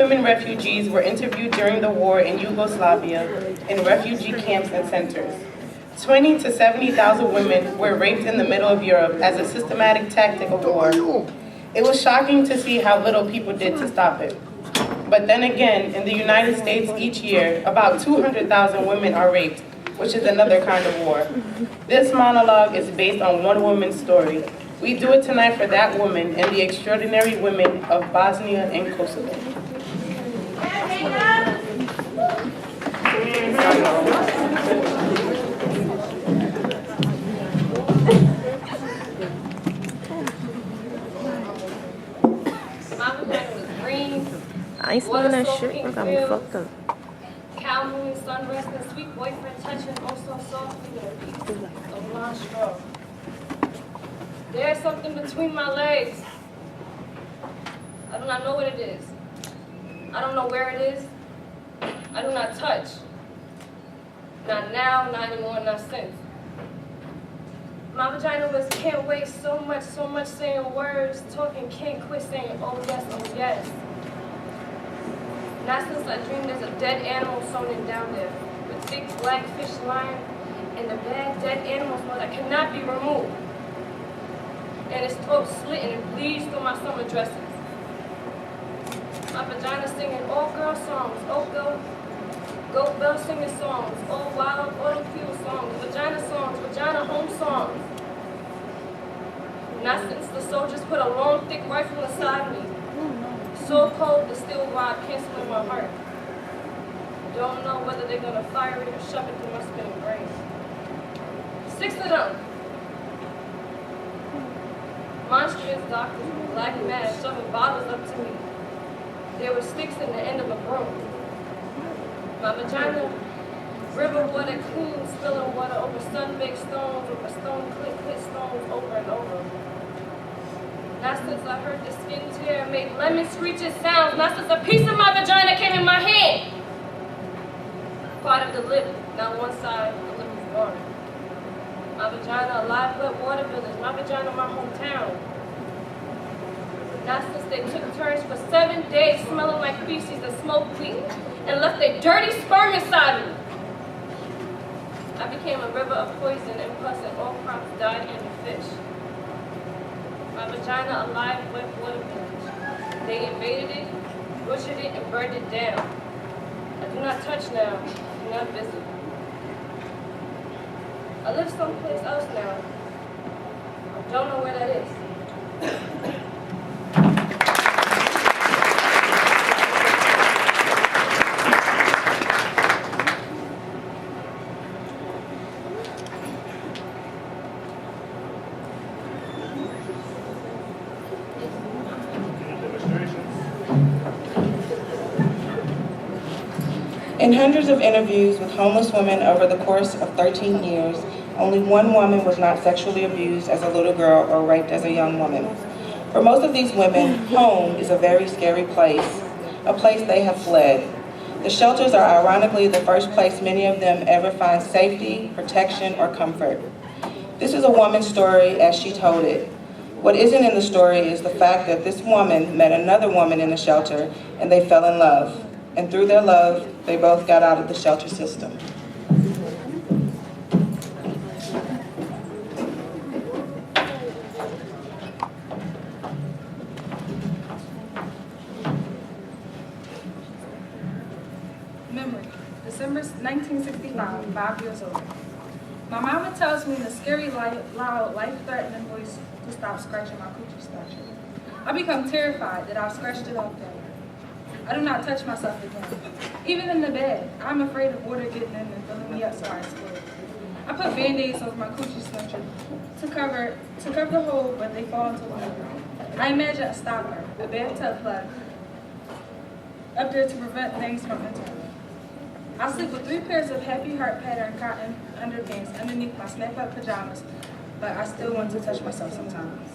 Women refugees were interviewed during the war in Yugoslavia in refugee camps and centers. 20 to 70,000 women were raped in the middle of Europe as a systematic tactic of war. It was shocking to see how little people did to stop it. But then again, in the United States each year, about 200,000 women are raped, which is another kind of war. This monologue is based on one woman's story. We do it tonight for that woman and the extraordinary women of Bosnia and Kosovo. I ain't smoking that shit. I got me fucked up. Cow moon, sun resting, sweet boyfriend touching, oh so softly, a blonde straw. There's something between my legs. I do not know what it is. I don't know where it is. I do not touch. Not now, not anymore, not since. My vagina was can't wait so much saying words, talking, can't quit saying oh yes. Not since I dreamed there's a dead animal sewn in down there, with big black fish lying, and the bad dead animal smell that cannot be removed. And its throat slit and it bleeds through my summer dresses. My vagina singing all girl songs, goat bell singing songs, all wild autumn field songs, vagina home songs. Not since the soldiers put a long thick rifle inside me. So cold, the steel rod canceling my heart. Don't know whether they're gonna fire it or shove it through my spinning brain. 6 of them. Monstrous doctors with black masks shoving bottles up to me. There were sticks in the end of a broom. My vagina, river water clean, spilling water over sun-baked stones, over stone clit stones over and over. Not since I heard the skin tear and made lemon screeching sounds. Not since a piece of my vagina came in my hand. Part of the lip, now one side, the lip is gone. My vagina, a live wet water village. My vagina, my hometown. Not since they took turns for 7 days smelling like feces and smoke weed and left their dirty sperm inside me. I became a river of poison and pus and all crops died in the fish. My vagina, a live wet water village. They invaded it, butchered it, and burned it down. I do not touch now, I do not visit. I live someplace else now. I don't know where that is. In hundreds of interviews with homeless women over the course of 13 years, only one woman was not sexually abused as a little girl or raped as a young woman. For most of these women, home is a very scary place, a place they have fled. The shelters are ironically the first place many of them ever find safety, protection, or comfort. This is a woman's story as she told it. What isn't in the story is the fact that this woman met another woman in the shelter and they fell in love. And through their love, they both got out of the shelter system. Memory, December 1965, 5 years old. My mama tells me in a scary, loud, life-threatening voice to stop scratching my coochie Snorcher. I become terrified that I've scratched it off there. I do not touch myself again. Even in the bed, I'm afraid of water getting in and filling me up so I explode. I put Band-Aids over my coochie Snorcher to cover the hole, but they fall into the water. I imagine a stopper, a bathtub plug, up there to prevent things from entering. I sleep with 3 pairs of happy heart pattern cotton underpants underneath my snap-up pajamas, but I still want to touch myself sometimes.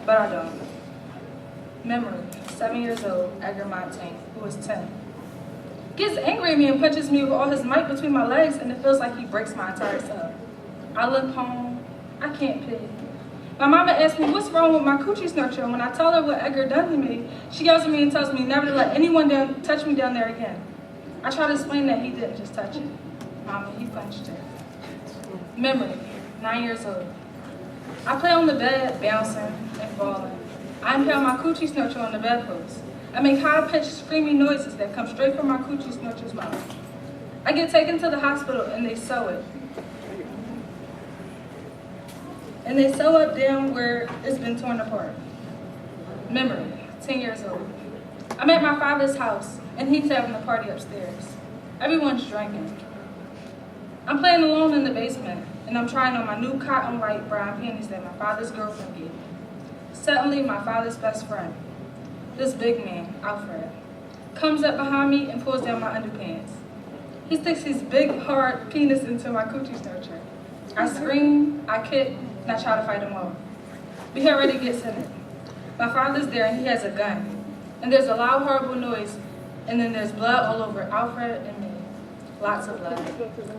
But I don't. Memory, 7 years old, Edgar Montaigne, who was 10. Gets angry at me and punches me with all his might between my legs, and it feels like he breaks my entire self. I look home, I can't pee. My mama asked me, what's wrong with my coochie snorcher? And when I tell her what Edgar done to me, she yells at me and tells me never to let anyone touch me down there again. I try to explain that he didn't just touch it. Mama, he punched it. Memory, 9 years old. I play on the bed, bouncing and falling. I impale my coochie snorcher on the bedpost. I make high-pitched screaming noises that come straight from my coochie snorcher's mouth. I get taken to the hospital and they sew it. And they sew up down where it's been torn apart. Memory, 10 years old. I'm at my father's house and he's having a party upstairs. Everyone's drinking. I'm playing alone in the basement and I'm trying on my new cotton white brown panties that my father's girlfriend gave me. Suddenly, my father's best friend, this big man, Alfred, comes up behind me and pulls down my underpants. He sticks his big, hard penis into my coochie snorcher. I scream, I kick, and I try to fight him off. But he already gets in it. My father's there and he has a gun. And there's a loud, horrible noise, and then there's blood all over Alfred and me. Lots of blood.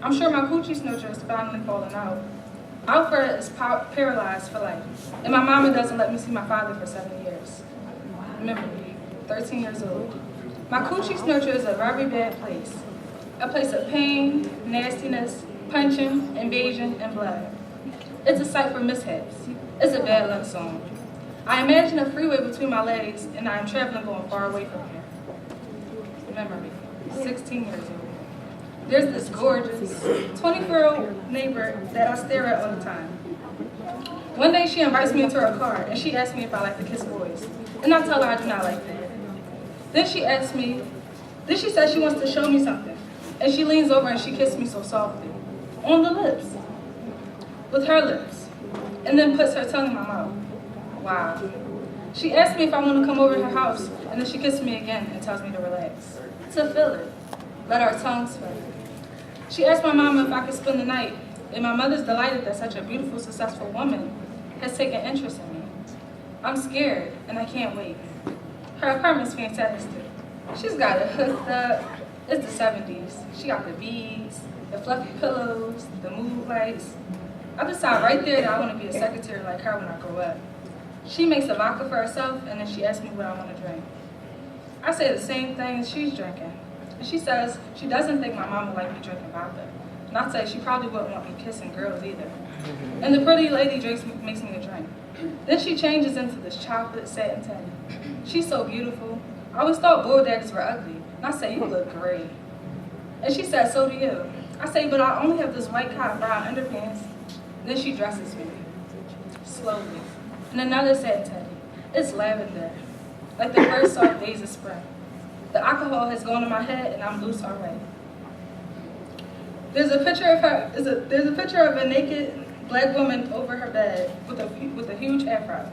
I'm sure my coochie snorcher is finally falling out. Alfred is paralyzed for life, and my mama doesn't let me see my father for 7 years. Remember, 13 years old. My coochie snorcher is a very bad place. A place of pain, nastiness, punching, invasion, and blood. It's a site for mishaps. It's a bad luck zone. I imagine a freeway between my legs, and I am traveling going far away from here. Memory, 16 years old. There's this gorgeous 24-year-old neighbor that I stare at all the time. One day she invites me into her car and she asks me if I like to kiss boys. And I tell her I do not like that. Then she says she wants to show me something. And she leans over and she kisses me so softly. On the lips. With her lips. And then puts her tongue in my mouth. Wow. She asks me if I want to come over to her house and then she kisses me again and tells me to relax. To feel it. Let our tongues feel it. She asked my mama if I could spend the night, and my mother's delighted that such a beautiful, successful woman has taken interest in me. I'm scared, and I can't wait. Her apartment's fantastic. She's got it hooked up. It's the 70s. She got the beads, the fluffy pillows, the mood lights. I decide right there that I want to be a secretary like her when I grow up. She makes a vodka for herself, and then she asks me what I want to drink. I say the same thing as she's drinking. And she says she doesn't think my mom would like me drinking vodka. And I say she probably wouldn't want me kissing girls either. And the pretty lady makes me a drink. Then she changes into this chocolate satin teddy. She's so beautiful. I always thought bulldaggers were ugly. And I say, you look great. And she says, so do you. I say, but I only have this white cotton brown underpants. Then she dresses me. Slowly. And another satin teddy. It's lavender. Like the first soft days of spring. The alcohol has gone to my head and I'm loose already. There's a picture of her. There's a picture of a naked black woman over her bed with a huge afro.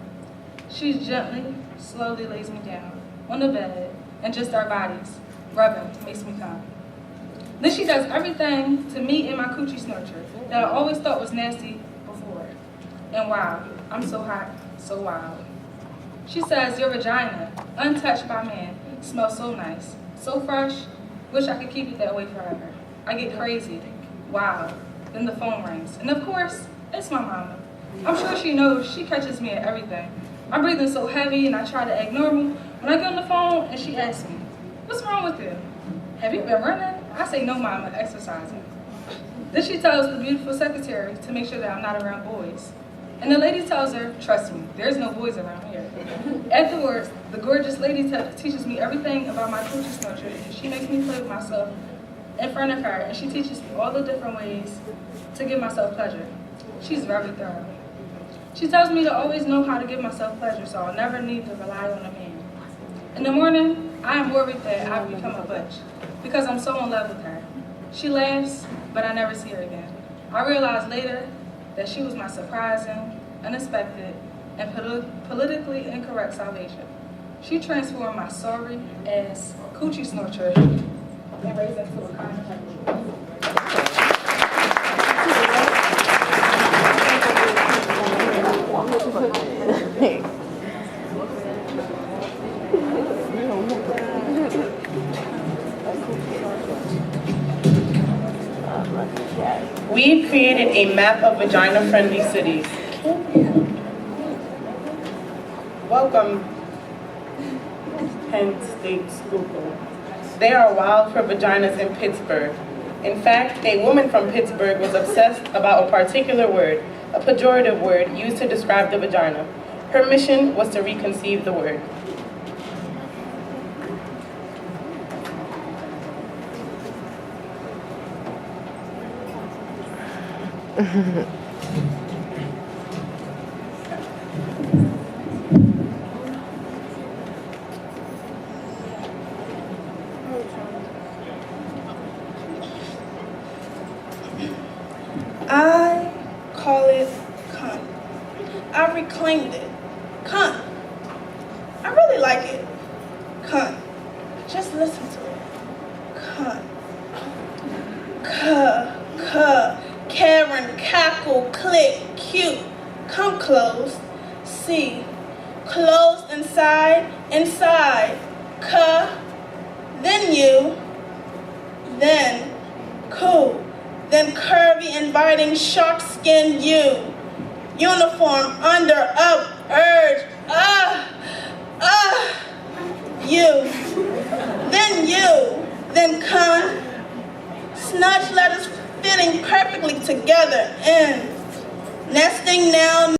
She gently, slowly lays me down on the bed and just our bodies rubbing makes me come. Then she does everything to me and my coochie snorcher that I always thought was nasty before. And wow, I'm so hot, so wild. She says your vagina, untouched by man, smells so nice, so fresh, wish I could keep it that way forever. I get crazy, wow, then the phone rings. And of course, it's my mama. I'm sure she knows, she catches me at everything. I'm breathing so heavy and I try to act normal. When I get on the phone and she asks me, what's wrong with you? Have you been running? I say, no mama, exercising. Then she tells the beautiful secretary to make sure that I'm not around boys. And the lady tells her, trust me, there's no boys around here. Afterwards, the gorgeous lady teaches me everything about my coochie snorcher, and she makes me play with myself in front of her, and she teaches me all the different ways to give myself pleasure. She's very thorough. She tells me to always know how to give myself pleasure, so I'll never need to rely on a man. In the morning, I am worried that I've become a butch, because I'm so in love with her. She laughs, but I never see her again. I realize later that she was my surprising, unexpected, and politically incorrect salvation. She transformed my sorry ass coochie snorcher and raised it to a kind of heaven. We've created a map of vagina-friendly cities. Welcome, Penn State Schuylkill. They are wild for vaginas in Pittsburgh. In fact, a woman from Pittsburgh was obsessed about a particular word, a pejorative word used to describe the vagina. Her mission was to reconceive the word. I call it cunt. I reclaimed it. Cunt. I really like it. Cunt. Just listen to it. Cunt. Karen, cackle, click, cute. Come close. See. Closed inside. Then you. Then cool. Then curvy, inviting, shark-skinned you. Uniform, under, up, urge, you. Then cunt. Snudge letters fitting perfectly together, and nesting now.